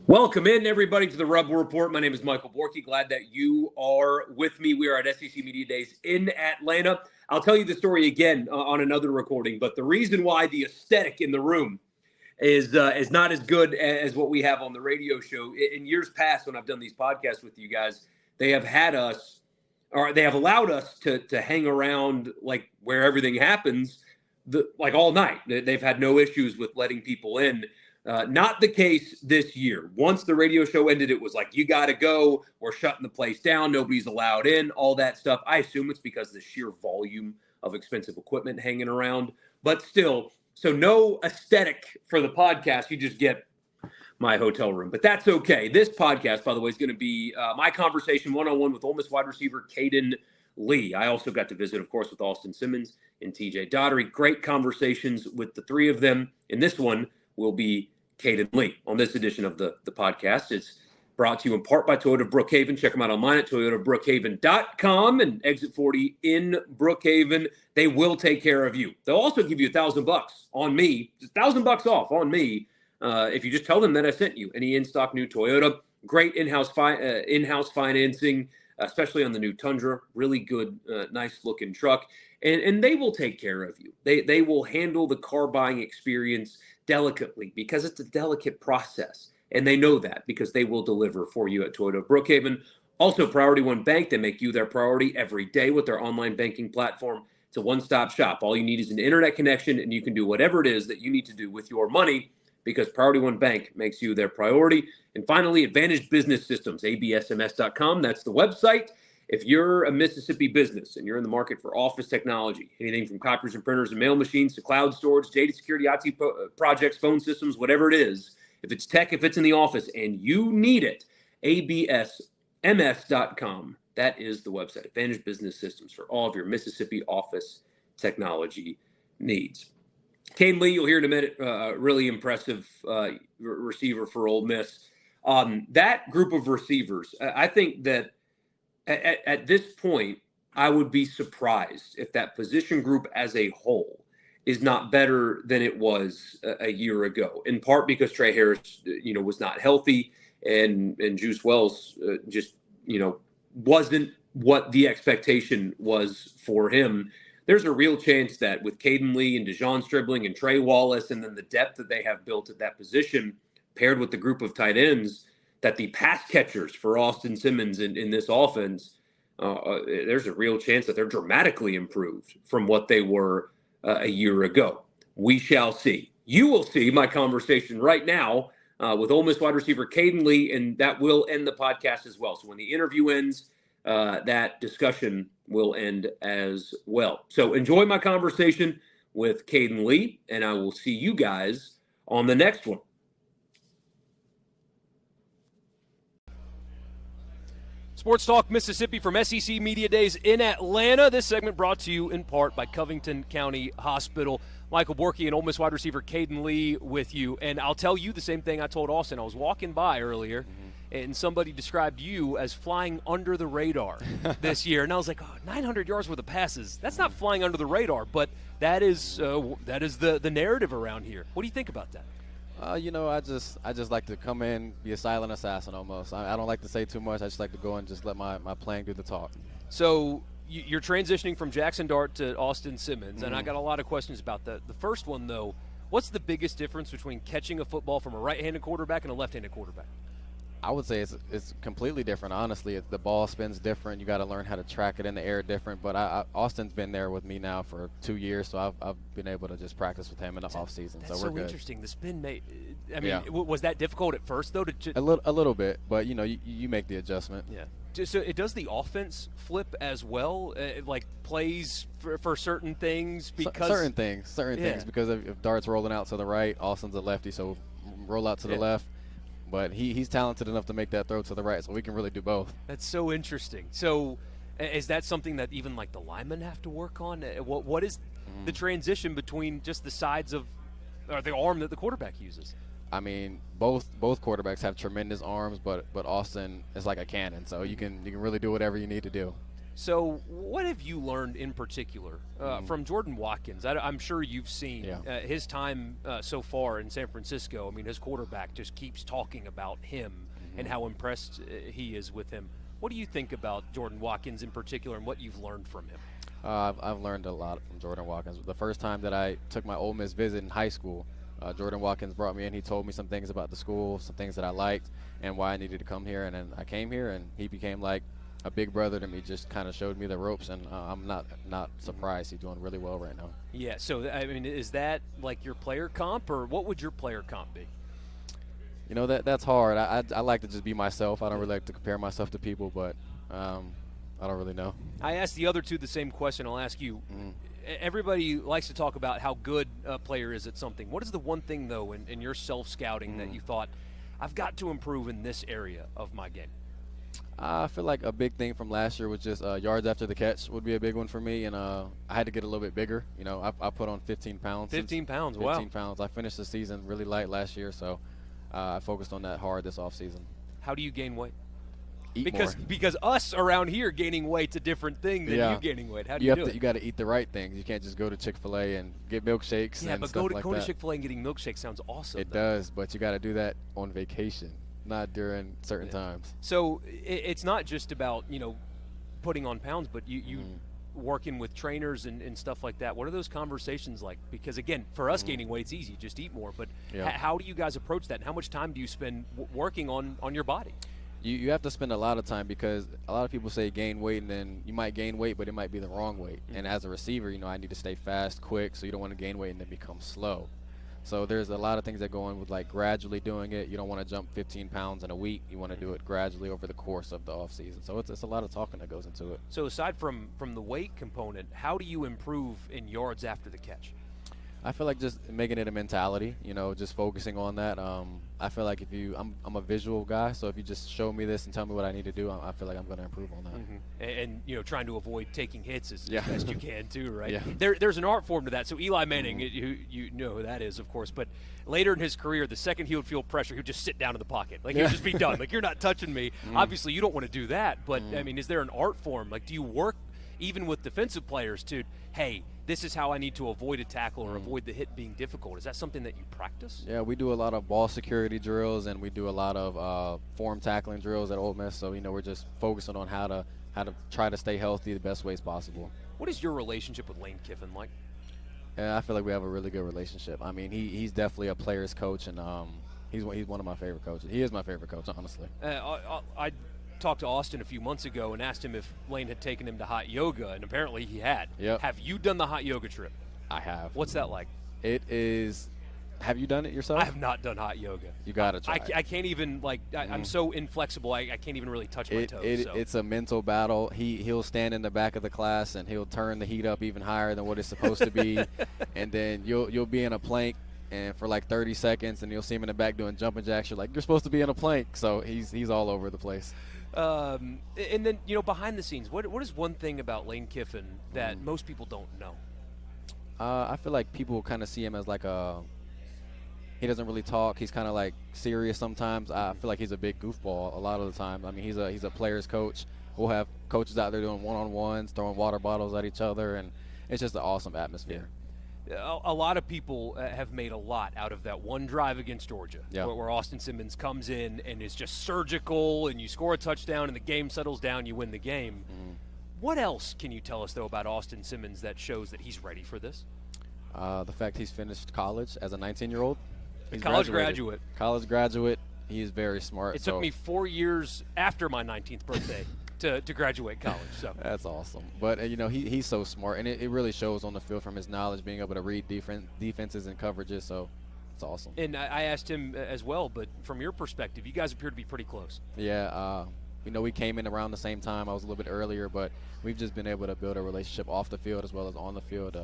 Welcome in, everybody, to the Rub Report. My name is Michael Borky. Glad that you are with me. We are at SEC Media Days in Atlanta. I'll tell you the story again on another recording, but the reason why the aesthetic in the room is not as good as what we have on the radio show. In years past, when I've done these podcasts with you guys, they have had us, or they have allowed us to hang around like where everything happens, like all night. They've had no issues with letting people in. Not the case this year. Once the radio show ended, it was like, you got to go. We're shutting the place down. Nobody's allowed in, all that stuff. I assume it's because of the sheer volume of expensive equipment hanging around. But still, so no aesthetic for the podcast. You just get my hotel room. But that's okay. This podcast, by the way, is going to be my conversation one-on-one with Ole Miss wide receiver Cayden Lee. I also got to visit, of course, with Austin Simmons and TJ Daugherty. Great conversations with the three of them. And this one will be Cayden Lee on this edition of the podcast. It's brought to you in part by Toyota Brookhaven. Check them out online at toyotabrookhaven.com and exit 40 in Brookhaven. They will take care of you. They'll also give you $1,000 on me, $1,000 off on me if you just tell them that I sent you. Any in-stock new Toyota, great in-house financing, especially on the new Tundra. Really good, nice-looking truck. And they will take care of you. They will handle the car buying experience delicately because it's a delicate process. And they know that because they will deliver for you at Toyota Brookhaven. Also, Priority One Bank, they make you their priority every day with their online banking platform. It's a one-stop shop. All you need is an internet connection, and you can do whatever it is that you need to do with your money because Priority One Bank makes you their priority. And finally, Advantage Business Systems, absms.com. That's the website. If you're a Mississippi business and you're in the market for office technology, anything from copiers and printers and mail machines to cloud storage, data security, IT projects, phone systems, whatever it is, if it's tech, if it's in the office and you need it, absms.com. That is the website. Advantage Business Systems for all of your Mississippi office technology needs. Cayden Lee, you'll hear in a minute, really impressive receiver for Ole Miss. That group of receivers, I think that at this point, I would be surprised if that position group as a whole is not better than it was a year ago, in part because Trey Harris, was not healthy and Juice Wells just, wasn't what the expectation was for him. There's a real chance that with Cayden Lee and Dejon Stribling and Trey Wallace and then the depth that they have built at that position paired with the group of tight ends, that the pass catchers for Austin Simmons in this offense, there's a real chance that they're dramatically improved from what they were a year ago. We shall see. You will see my conversation right now with Ole Miss wide receiver Cayden Lee, and that will end the podcast as well. So when the interview ends, that discussion will end as well. So enjoy my conversation with Cayden Lee, and I will see you guys on the next one. Sports Talk Mississippi from SEC Media Days in Atlanta. This segment brought to you in part by Covington County Hospital. Michael Borky and Ole Miss wide receiver Cayden Lee with you. And I'll tell you the same thing I told Austin. I was walking by earlier, and somebody described you as flying under the radar this year. And I was like, 900 yards worth of passes. That's not flying under the radar, but that is the narrative around here. What do you think about that? I just like to come in, be a silent assassin almost. I don't like to say too much. I just like to go and just let my playing do the talk. So you're transitioning from Jackson Dart to Austin Simmons, and I got a lot of questions about that. The first one, though, what's the biggest difference between catching a football from a right-handed quarterback and a left-handed quarterback? I would say it's completely different, honestly. The ball spins different. You got to learn how to track it in the air different. But Austin's been there with me now for 2 years, so I've been able to just practice with him in the offseason. So we're good. Interesting. The spin was that difficult at first, though? A little bit, but, you make the adjustment. Yeah. So does the offense flip as well, like plays for certain things? Because certain things, because if Dart's rolling out to the right, Austin's a lefty, so roll out to the left. But he's talented enough to make that throw to the right, so we can really do both. That's so interesting. So is that something that even like the linemen have to work on? What is the transition between just the sides of or the arm that the quarterback uses? I mean, both quarterbacks have tremendous arms, but Austin is like a cannon, so you can really do whatever you need to do. So, what have you learned in particular from Jordan Watkins? I'm sure you've seen his time so far in San Francisco. I mean, his quarterback just keeps talking about him and how impressed he is with him. What do you think about Jordan Watkins in particular and what you've learned from him? I've learned a lot from Jordan Watkins. The first time that I took my Ole Miss visit in high school, Jordan Watkins brought me in. He told me some things about the school, some things that I liked, and why I needed to come here. And then I came here, and he became like a big brother to me, just kind of showed me the ropes, and I'm not surprised. He's doing really well right now. Yeah, so, I mean, is that like your player comp, or what would your player comp be? You know, that's hard. I like to just be myself. I don't really like to compare myself to people, but I don't really know. I asked the other two the same question. I'll ask you. Everybody likes to talk about how good a player is at something. What is the one thing, though, in your self-scouting that you thought, I've got to improve in this area of my game? I feel like a big thing from last year was just yards after the catch would be a big one for me, and I had to get a little bit bigger. You know, I put on 15 pounds. 15 pounds, 15 pounds. I finished the season really light last year, so I focused on that hard this offseason. How do you gain weight? Eat more. Because us around here gaining weight's a different thing than you gaining weight. How do you do it? You got to eat the right things. You can't just go to Chick-fil-A and get milkshakes. Yeah, and but stuff going like to Chick-fil-A and getting milkshakes sounds awesome. It does, but you got to do that on vacation, not during certain times. So it's not just about, you know, putting on pounds, but you working with trainers and stuff like that. What are those conversations like? Because, again, for us gaining weight, it's easy. Just eat more. But how do you guys approach that, and how much time do you spend working on your body? You have to spend a lot of time, because a lot of people say gain weight, and then you might gain weight, but it might be the wrong weight. And as a receiver, you know, I need to stay fast, quick, so you don't want to gain weight and then become slow. So there's a lot of things that go in with, like, gradually doing it. You don't want to jump 15 pounds in a week. You want to do it gradually over the course of the offseason. So it's a lot of talking that goes into it. So aside from the weight component, how do you improve in yards after the catch? I feel like just making it a mentality, you know, just focusing on that. I feel like I'm a visual guy, so if you just show me this and tell me what I need to do, I feel like I'm going to improve on that. And you know, trying to avoid taking hits as best you can too, right? Yeah. There's an art form to that. So Eli Manning, you know who that is, of course, but later in his career, the second he would feel pressure, he would just sit down in the pocket. Like, he would just be done. Like, you're not touching me. Obviously, you don't want to do that, but, I mean, is there an art form? Like, do you work even with defensive players to, hey, this is how I need to avoid a tackle or avoid the hit being difficult? Is that something that you practice? Yeah, we do a lot of ball security drills, and we do a lot of form tackling drills at Ole Miss. So, you know, we're just focusing on how to try to stay healthy the best ways possible. What is your relationship with Lane Kiffin like? Yeah, I feel like we have a really good relationship. I mean, he's definitely a player's coach, and he's one of my favorite coaches. He is my favorite coach, honestly. I talked to Austin a few months ago and asked him if Lane had taken him to hot yoga, and apparently he had. Yep. Have you done the hot yoga trip? I have. What's that like? It is. Have you done it yourself? I have not done hot yoga. You got to try. I can't even, like, I'm so inflexible, I can't even really touch my toes. It's a mental battle. He'll stand in the back of the class, and he'll turn the heat up even higher than what it's supposed to be. And then you'll be in a plank and for like 30 seconds, and you'll see him in the back doing jumping jacks. You're like, you're supposed to be in a plank. So he's all over the place. And then, you know, behind the scenes, what is one thing about Lane Kiffin that most people don't know? I feel like people kind of see him as like he doesn't really talk. He's kind of like serious sometimes. I feel like he's a big goofball a lot of the time. I mean, he's a player's coach. We'll have coaches out there doing one-on-ones, throwing water bottles at each other, and it's just an awesome atmosphere. A lot of people have made a lot out of that one drive against Georgia, where Austin Simmons comes in and is just surgical, and you score a touchdown, and the game settles down, you win the game. What else can you tell us, though, about Austin Simmons that shows that he's ready for this? The fact he's finished college as a 19-year-old. College graduate. College graduate. He's very smart. It took me 4 years after my 19th birthday to graduate college. So that's awesome. But, you know, he's so smart, and it really shows on the field from his knowledge, being able to read defenses and coverages. So it's awesome. And I asked him as well, but from your perspective, you guys appear to be pretty close. Yeah. You know, we came in around the same time. I was a little bit earlier, but we've just been able to build a relationship off the field as well as on the field.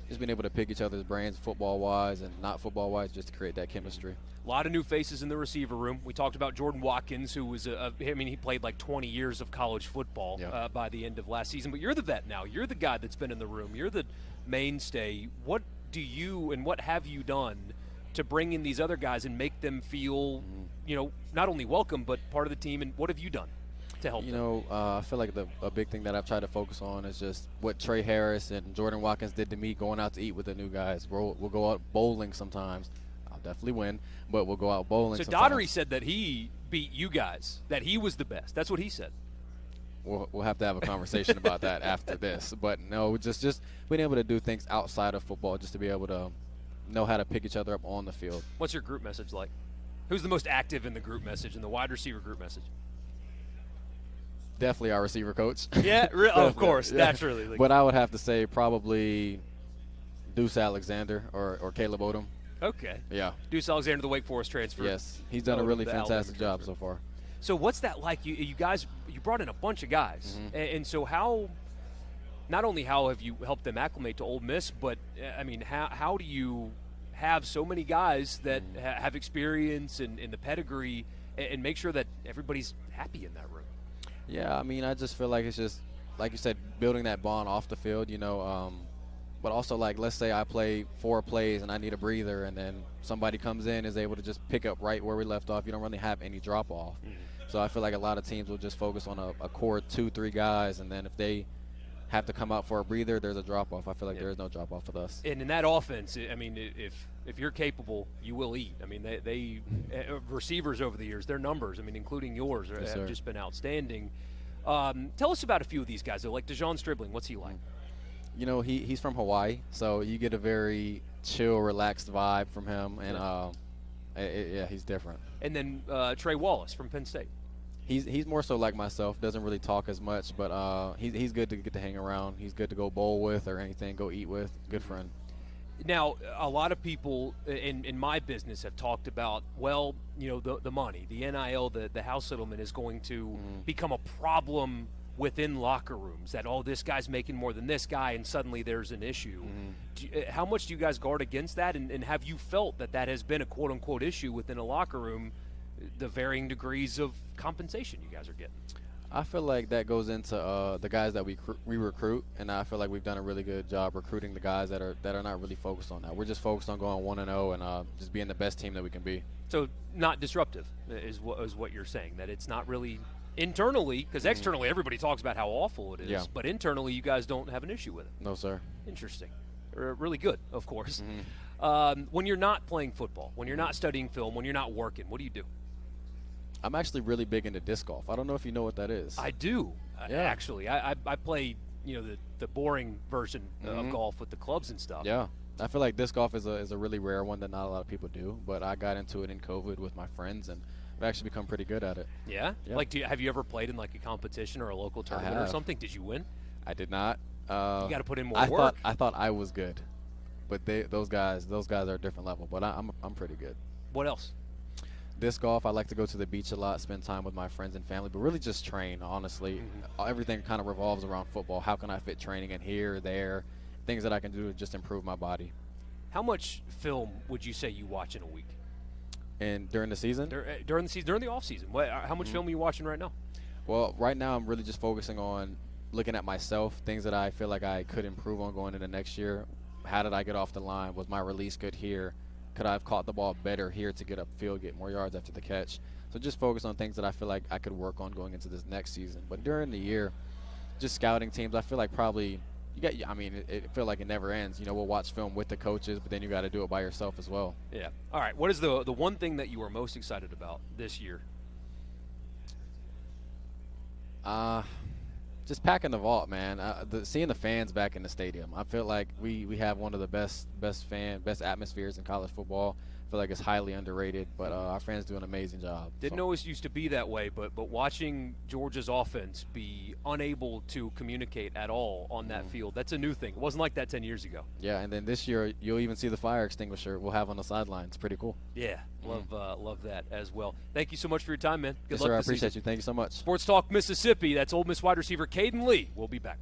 Just been able to pick each other's brains football-wise and not football-wise, just to create that chemistry. A lot of new faces in the receiver room. We talked about Jordan Watkins, who was he played like 20 years of college football by the end of last season. But you're the vet now. You're the guy that's been in the room. You're the mainstay. What do you and what have you done to bring in these other guys and make them feel, you know, not only welcome but part of the team? And what have you done? to help You them? know, I feel like a big thing that I've tried to focus on is just what Trey Harris and Jordan Watkins did to me going out to eat with the new guys. We'll go out bowling sometimes. I'll definitely win, but we'll go out bowling So sometimes. Daughtery said that he beat you guys, that he was the best. That's what he said. We'll have to have a conversation about that after this. But no, just being able to do things outside of football, just to be able to know how to pick each other up on the field. What's your group message like? Who's the most active in the group message, in the wide receiver group message? Definitely our receiver coach. Yeah, of course, Yeah. naturally. But I would have to say probably Deuce Alexander or Caleb Odom. Okay. Yeah. Deuce Alexander, the Wake Forest transfer. Yes, he's done a Odom, really the fantastic Alabama job transfer. so far. So what's that like? You guys, you brought in a bunch of guys, and so how? Not only how have you helped them acclimate to Ole Miss, but I mean, how do you have so many guys that have experience and the pedigree, and make sure that everybody's happy in that room? Yeah, I mean, I just feel like it's just, like you said, building that bond off the field, you know. But also, like, let's say I play 4 plays and I need a breather, and then somebody comes in, is able to just pick up right where we left off. You don't really have any drop-off. So I feel like a lot of teams will just focus on a core 2-3 guys, and then if they have to come out for a breather, there's a drop-off. I feel like there is no drop-off with us. And in that offense, I mean, if you're capable, you will eat. I mean, they receivers over the years, their numbers, I mean, including yours, have just been outstanding. Tell us about a few of these guys, though, like DeJon Stribling. What's he like? You know, he's from Hawaii, so you get a very chill, relaxed vibe from him, and yeah, he's different. And then Trey Wallace from Penn State. He's more so like myself, doesn't really talk as much, but he's good to get to hang around. He's good to go bowl with or anything, go eat with. Good friend. Now, a lot of people in my business have talked about, well, you know, the money, the NIL, the house settlement is going to become a problem within locker rooms, that, oh, this guy's making more than this guy, and suddenly there's an issue. How much do you guys guard against that, and have you felt that has been a quote-unquote issue within a locker room, the varying degrees of compensation you guys are getting? I feel like that goes into the guys that we recruit, and I feel like we've done a really good job recruiting the guys that are not really focused on that. We're just focused on going 1-0 and just being the best team that we can be. So not disruptive is what you're saying, that it's not really internally, because externally everybody talks about how awful it is, but internally you guys don't have an issue with it. No, sir. Interesting. Really good, of course. When you're not playing football, when you're not studying film, when you're not working, what do you do? I'm actually really big into disc golf. I don't know if you know what that is. I do, actually. I play, you know, the boring version of golf with the clubs and stuff. Yeah. I feel like disc golf is a really rare one that not a lot of people do, but I got into it in COVID with my friends, and I've actually become pretty good at it. Yeah? Like, have you ever played in, like, a competition or a local tournament or something? Did you win? I did not. You got to put in more work. I thought I was good, but those guys are a different level, but I'm pretty good. What else? Disc golf, I like to go to the beach a lot, spend time with my friends and family, but really just train, honestly. Everything kind of revolves around football. How can I fit training in here, there, things that I can do to just improve my body. How much film would you say you watch in a week? And during the season? During the season, during the off season. How much film are you watching right now? Well, right now I'm really just focusing on looking at myself, things that I feel like I could improve on going into next year. How did I get off the line? Was my release good here? Could I have caught the ball better here to get upfield, get more yards after the catch? So just focus on things that I feel like I could work on going into this next season. But during the year, just scouting teams, I feel like probably it feel like it never ends. You know, we'll watch film with the coaches, but then you got to do it by yourself as well. Yeah. All right. What is the one thing that you are most excited about this year? Just packing the vault, man. Seeing the fans back in the stadium. I feel like we have one of the best atmospheres in college football. I feel like it's highly underrated, but our fans do an amazing job. Didn't always used to be that way, but watching Georgia's offense be unable to communicate at all on that field, that's a new thing. It wasn't like that 10 years ago. Yeah, and then this year you'll even see the fire extinguisher we'll have on the sideline. It's pretty cool. Yeah, love that as well. Thank you so much for your time, man. Good Yes, luck sir, I this appreciate season. you. Thank you so much. Sports Talk Mississippi. That's Ole Miss wide receiver Cayden Lee. We'll be back.